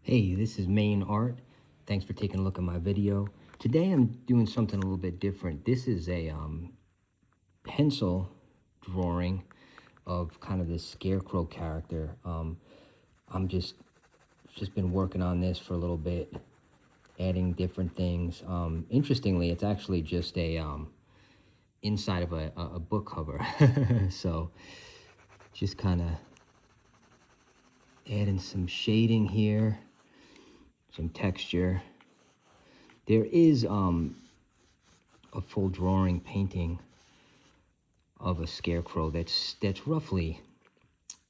Hey, this is Main Art. Thanks for taking a look at my video. Today I'm doing something a little bit different. This is a pencil drawing of kind of this Scarecrow character. I'm just been working on this for a little bit, adding different things. Interestingly, it's actually just a inside of a book cover. So just kind of adding some shading here, some texture. There is a full drawing painting of a scarecrow that's roughly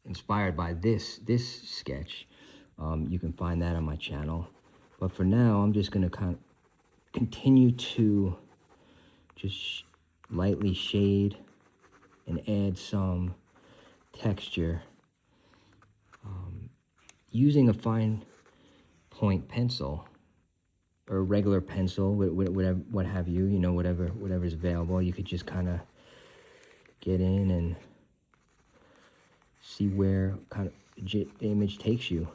inspired by this sketch. You can find that on my channel. But for now, I'm just going to kind of continue to just lightly shade and add some texture using a fine point pencil or a regular pencil, whatever, what have you, whatever's available. You could just kind of get in and see where kind of the image takes you.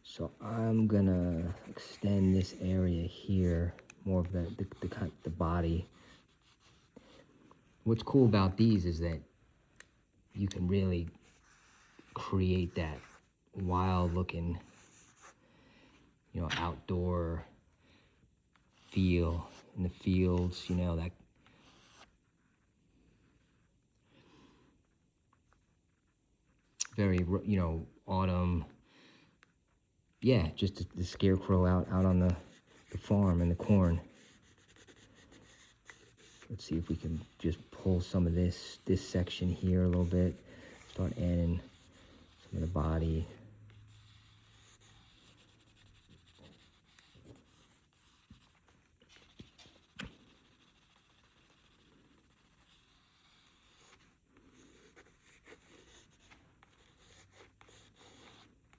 So I'm gonna extend this area here, more of the body. What's cool about these is that you can really create that wild looking, outdoor feel in the fields, that very, autumn. Yeah, just the scarecrow out on the farm and the corn. Let's see if we can just pull some of this section here a little bit. Start adding some of the body.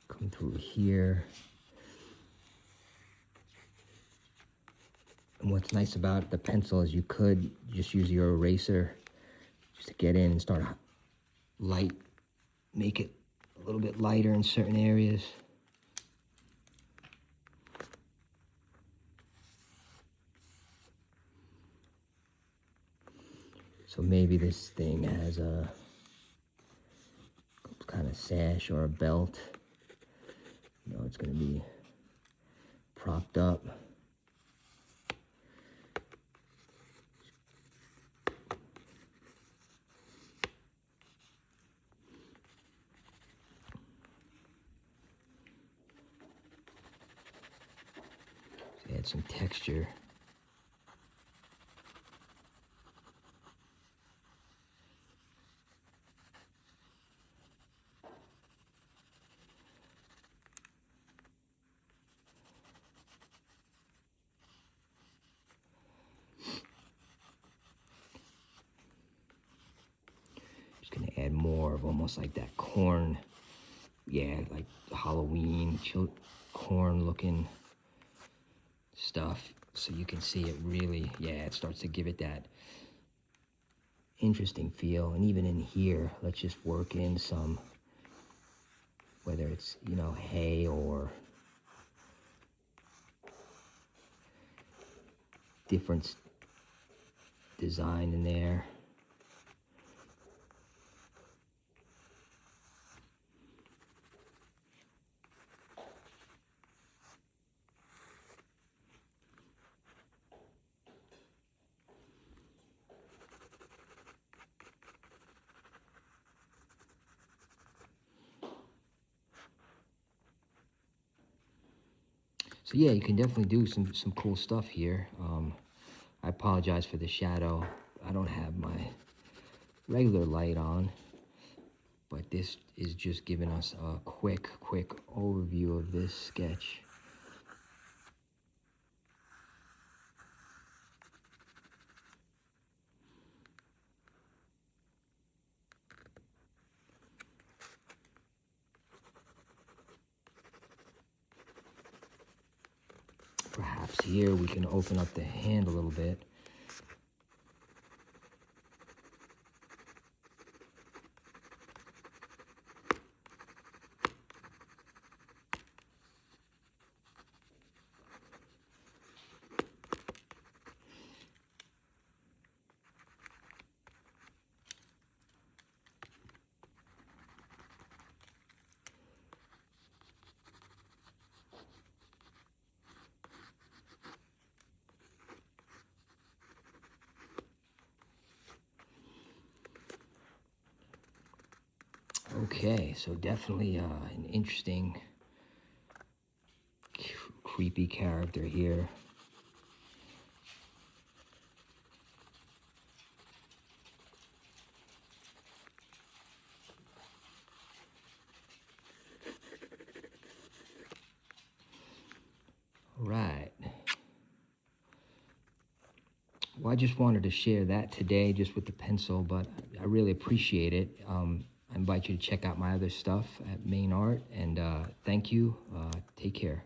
Come through here. And what's nice about the pencil is you could just use your eraser just to get in and start make it a little bit lighter in certain areas. So maybe this thing has a kind of sash or a belt. It's going to be propped up. Add some texture. Just gonna add more of almost like that corn, yeah, like Halloween corn looking stuff, so you can see it really, it starts to give it that interesting feel. And even in here, let's just work in some, whether it's, hay or different design in there. So yeah, you can definitely do some cool stuff here. I apologize for the shadow. I don't have my regular light on, but this is just giving us a quick overview of this sketch. Perhaps here we can open up the hand a little bit. Okay, so definitely an interesting, creepy character here. Right. Well, I just wanted to share that today just with the pencil, but I really appreciate it. I invite you to check out my other stuff at Main Art, and thank you. Take care.